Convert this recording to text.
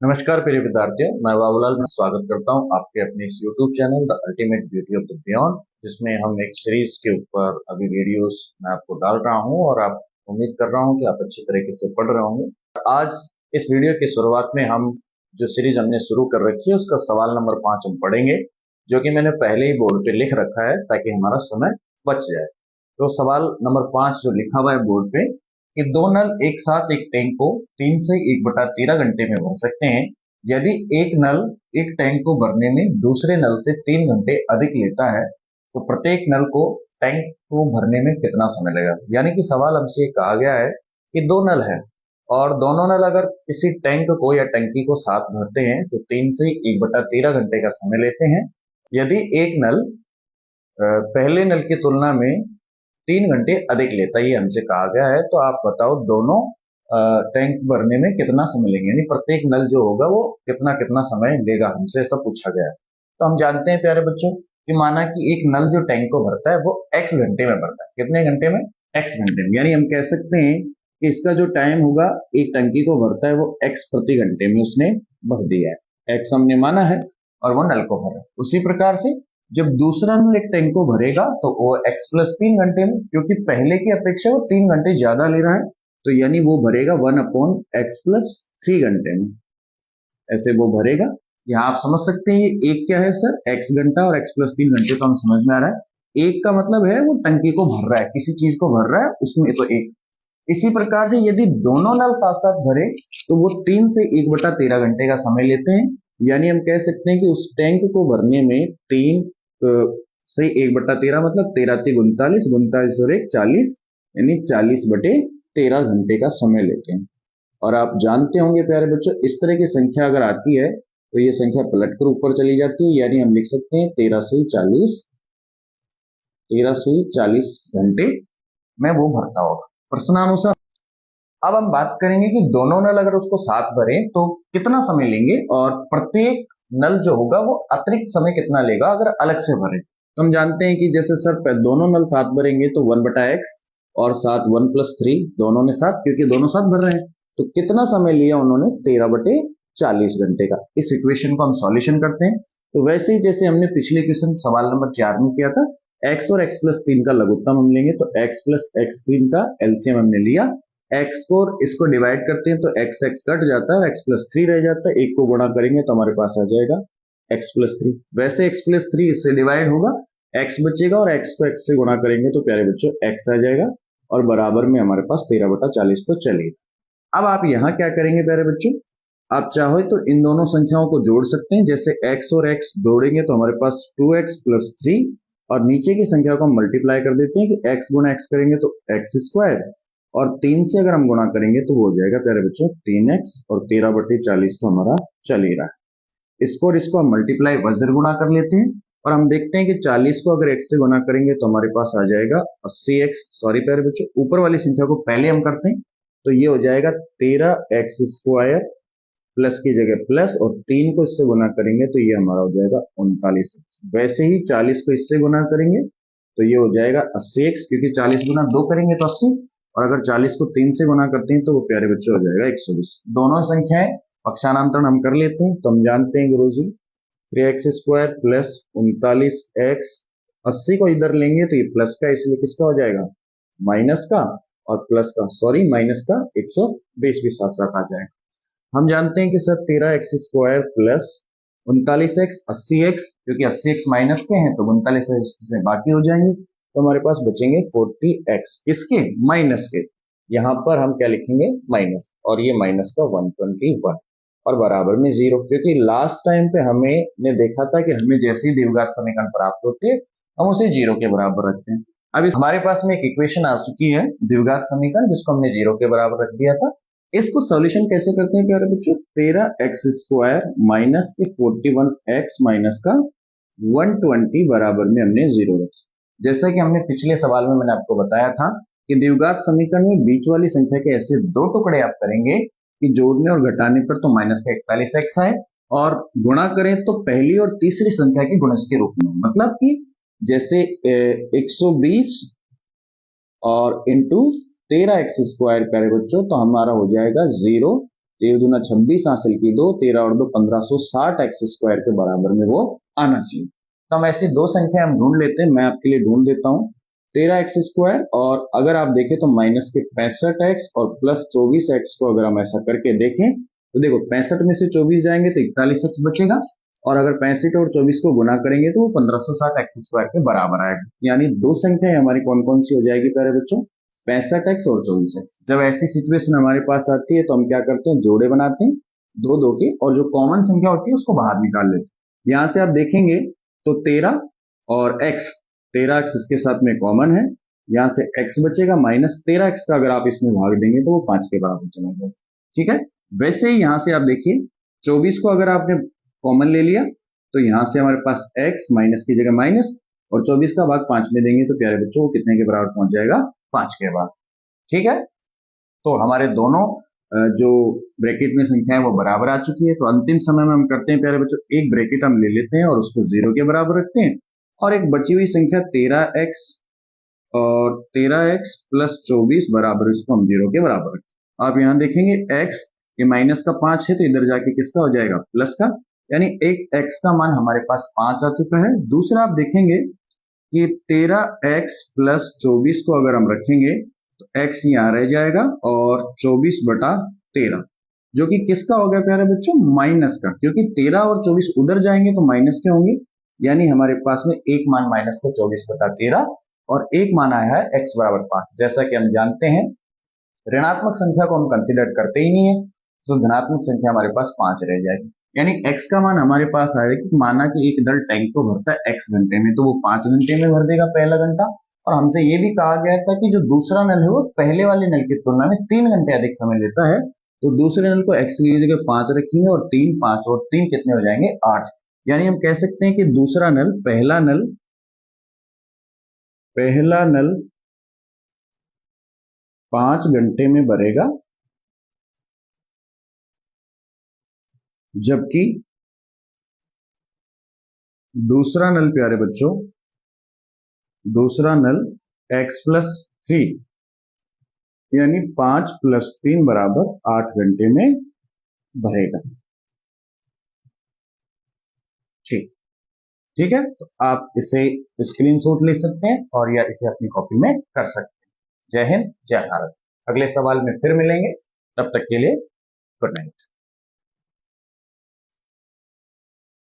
नमस्कार प्रिय विद्यार्थियों, मैं बाबूलाल मैं स्वागत करता हूं आपके अपने इस YouTube channel the ultimate beauty of the beyond, जिसमें हम एक सीरीज के ऊपर अभी वीडियोस मैं आपको डाल रहा हूं और आप उम्मीद कर रहा हूं कि आप अच्छी तरीके से पढ़ रहे होंगे। आज इस वीडियो की शुरुआत में हम जो सीरीज हमने शुरू कर रखी है उसका सवाल नंबर 5 हम पढ़ेंगे, जो कि मैंने पहले ही बोर्ड पे लिख रखा है ताकि हमारा समय बच जाए। तो सवाल नंबर 5 जो लिखा हुआ है बोर्ड पे कि दो नल एक साथ एक टैंक को 3 से 1/13 घंटे में भर सकते हैं। यदि एक नल एक टैंक को भरने में दूसरे नल से 3 घंटे अधिक लेता है तो प्रत्येक नल को टैंक को भरने में कितना समय लगेगा। यानी कि सवाल हमसे कहा गया है कि दो नल है और दोनों नल अगर किसी टैंक को या टंकी को साथ भरते हैं तो 3 से 1/13 घंटे का समय लेते हैं। यदि एक नल पहले नल की तुलना में 3 घंटे अधिक लेता है, ये हमसे कहा गया है। तो आप बताओ दोनों टैंक भरने में कितना समय लेंगे, यानी प्रत्येक नल जो होगा वो कितना कितना समय लेगा, हमसे ऐसा पूछा गया है। तो हम जानते हैं प्यारे बच्चों कि माना कि एक नल जो टैंक को भरता है वो x घंटे में भरता है। कितने घंटे में? x घंटे में। यानी हम कह सकते हैं कि इसका जो टाइम होगा एक टंकी को भरता है वो x प्रति घंटे में उसने भर दिया है। x हमने माना है और वो नल को भरा। उसी प्रकार से जब दूसरा नल एक टैंक को भरेगा तो वो x+3 घंटे में, क्योंकि पहले की अपेक्षा वो 3 घंटे ज्यादा ले रहा है, तो यानी वो भरेगा 1/x+3 घंटे में। ऐसे वो भरेगा। यहाँ आप समझ सकते हैं ये एक क्या है सर, x घंटा, और x+3 घंटे तो हम समझ में आ रहा है। एक का मतलब है वो टंकी को भर रहा है, किसी चीज को भर रहा है उसमें, तो एक। इसी प्रकार से यदि दोनों नल साथ साथ भरे तो वो 3 से 1/13 घंटे का समय लेते हैं। यानी हम कह सकते हैं कि उस टैंक को भरने में 3 से 1/13 मतलब 13×3 = 39, 39 और 1 40, यानी 40/13 घंटे का समय लेते हैं। और आप जानते होंगे प्यारे बच्चों, इस तरह की संख्या अगर आती है तो ये संख्या पलटकर ऊपर चली जाती है। यानी हम लिख सकते हैं 13 से 40 घंटे में वो भरता होगा प्रश्नानुसार। अब हम बात करेंगे कि दोनों नल अगर उसको साथ भरें तो कितना समय लेंगे और प्रत्येक नल जो होगा वो अतिरिक्त समय कितना लेगा अगर अलग से भरे। तो हम जानते हैं कि जैसे सर दोनों नल साथ भरेंगे तो 1/x और साथ 1+3 दोनों ने साथ, क्योंकि दोनों साथ भर रहे हैं, तो कितना समय लिया उन्होंने? 13/40 घंटे का। इस इक्वेशन को हम सॉल्यूशन करते हैं। तो वैसे ही जैसे हमने पिछले क्वेश्चन सवाल नंबर 4 में किया था, x और x+3 का लघुत्तम हम लेंगे, तो x + x3 का एलसीएम हमने लिया। x को इसको डिवाइड करते हैं तो x x कट जाता है, x+3 रह जाता है। एक को गुणा करेंगे तो हमारे पास आ जाएगा x+3। वैसे x+3 इससे डिवाइड होगा, x बचेगा, और x को x से गुणा करेंगे तो प्यारे बच्चों x आ जाएगा, और बराबर में हमारे पास 13/40 तो चलेगा। अब आप यहाँ क्या करेंगे प्यारे बच्चों, आप चाहो तो इन दोनों संख्याओं को जोड़ सकते हैं। जैसे x और x जोड़ेंगे तो हमारे पास 2x+3, और नीचे की संख्या को हम मल्टीप्लाई कर देते हैं कि x गुणा x करेंगे तो x², और 3 से अगर हम गुणा करेंगे तो वो हो जाएगा प्यारे बच्चों 3x, और 13/40 तो हमारा चल ही रहा है। इसको और इसको हम मल्टीप्लाई वज्र गुणा कर लेते हैं, और हम देखते हैं कि 40 को अगर x से गुणा करेंगे तो हमारे पास आ जाएगा 80x। सॉरी प्यारे बच्चों, ऊपर वाली संख्या को पहले हम करते हैं, तो ये हो जाएगा 13x² प्लस की जगह प्लस, और 3 को इससे गुना करेंगे तो ये हमारा हो जाएगा 39x। वैसे ही 40 को इससे गुना करेंगे तो ये हो जाएगा 80x, क्योंकि 40 गुना 2 करेंगे तो 80, और अगर 40 को 3 से गुना करते हैं तो वो प्यारे बच्चे हो जाएगा 120। दोनों संख्याएं पक्षांतरण हम कर लेते हैं, तो हम जानते हैं गुरुजी 3x² प्लस 39x, 80 को इधर लेंगे तो ये प्लस का, इसलिए किसका हो जाएगा? माइनस का, और प्लस का, सॉरी माइनस का 120 भी साथ साथ आ जाएगा। हम जानते हैं कि sir 13x² plus 39x 80x, क्योंकि 80x माइनस के हैं तो 39x से बाकी हो जाएंगे, तो हमारे पास बचेंगे 40x। किसके? माइनस के। यहाँ पर हम क्या लिखेंगे? माइनस, और ये माइनस का 121, और बराबर में 0, क्योंकि लास्ट टाइम पे हमें ने देखा था कि हमें जैसे ही द्विघात समीकरण प्राप्त होते हैं हम उसे 0 के बराबर रखते हैं। अब हमारे पास में एक इक्वेशन आ चुकी है द्विघात समीकरण, जिसको हमने 0 के बराबर रख दिया था। इसको सॉल्यूशन कैसे करते हैं प्यारे बच्चों? 13x² माइनस के 41x माइनस का 120 बराबर में हमने 0 रखा। जैसा कि हमने पिछले सवाल में मैंने आपको बताया था कि द्विघात समीकरण में बीच वाली संख्या के ऐसे दो टुकड़े आप करेंगे कि जोड़ने और घटाने पर तो माइनस का 41x आए, और गुणा करें तो पहली और तीसरी संख्या के गुणज के रूप में। मतलब कि जैसे 120 और इंटू 13x² प्यारे बच्चों, तो हमारा हो जाएगा 0, 13 दूना 26 हासिल की 2, 13 और 2 1560 एक्स स्क्वायर के बराबर में वो आना चाहिए। तो हम ऐसी दो संख्या हम ढूंढ लेते हैं, मैं आपके लिए ढूंढ देता हूँ। 13 एक्स स्क्वायर और अगर आप देखें तो माइनस के 65 एक्स और प्लस 24 एक्स को अगर हम ऐसा करके देखें तो देखो 65 में से 24 जाएंगे तो 41 एक्स बचेगा, और अगर 65 और 24 को गुना करेंगे तो वो 1560 एक्स स्क्वायर के बराबर आएगा। यानी दो संख्याएं हमारी कौन कौन सी हो जाएगी प्यारे बच्चों, 65 एक्स और 24 एक्स। जब ऐसी सिचुएशन हमारे पास आती है तो हम क्या करते हैं, जोड़े बनाते हैं दो दो के, और जो कॉमन संख्या होती है उसको बाहर निकाल लेते हैं। यहां से आप देखेंगे तो 13 और एक्स, 13 एक्स इसके साथ में कॉमन है, यहां से एक्स बचेगा, माइनस 13 एक्स का अगर आप इसमें भाग देंगे तो वो 5 के बराबर चला जाएगा। ठीक है, वैसे ही यहां से आप देखिए 24 को अगर आपने कॉमन ले लिया तो यहां से हमारे पास x माइनस की जगह माइनस, और 24 का भाग 5 में देंगे तो प्यारे बच्चों वो कितने के बराबर पहुंच जाएगा, 5 के बराबर। ठीक है, तो हमारे दोनों जो ब्रैकेट में संख्या है वो बराबर आ चुकी है। तो अंतिम समय में हम करते हैं प्यारे बच्चों, एक ब्रैकेट हम ले लेते हैं और उसको 0 के बराबर रखते हैं, और एक बची हुई संख्या 13x और 13x प्लस 24 बराबर, इसको हम 0 के बराबर रखते हैं। आप यहां देखेंगे x ये माइनस का 5 है तो इधर जाके किसका हो जाएगा, प्लस का, यानी एक x का मान हमारे पास 5 आ चुका है। दूसरा आप देखेंगे कि 13x प्लस 24 को अगर हम रखेंगे तो x यहाँ रह जाएगा और 24 बटा 13, जो कि किसका हो गया प्यारे बच्चों, माइनस का, क्योंकि 13 और 24 उधर जाएंगे तो माइनस के होंगे। यानी हमारे पास में एक मान माइनस का 24 बटा 13 और एक मान आया है x बराबर 5। जैसा कि हम जानते हैं ऋणात्मक संख्या को हम कंसिडर करते ही नहीं है, तो धनात्मक संख्या हमारे पास 5 रह जाएगी। यानी x का मान हमारे पास आएगा कि माना कि एक नल टैंक को भरता है x घंटे में, तो वो 5 घंटे में भर देगा पहला घंटा, और हमसे ये भी कहा गया था कि जो दूसरा नल है वो पहले वाले नल की तुलना में 3 घंटे अधिक समय लेता है। तो दूसरे नल को x की जगह 5 रखेंगे और 3 5 और 3 कितने हो जाएंगे, 8। यानी हम कह सकते हैं कि दूसरा नल पहला नल 5 घंटे में भरेगा, जबकि दूसरा नल प्यारे बच्चों, दूसरा नल x प्लस 3 यानी 5 प्लस 3 बराबर 8 घंटे में भरेगा। ठीक, ठीक है, तो आप इसे स्क्रीनशॉट ले सकते हैं और या इसे अपनी कॉपी में कर सकते हैं। जय हिंद, जय भारत। अगले सवाल में फिर मिलेंगे, तब तक के लिए गुड नाइट।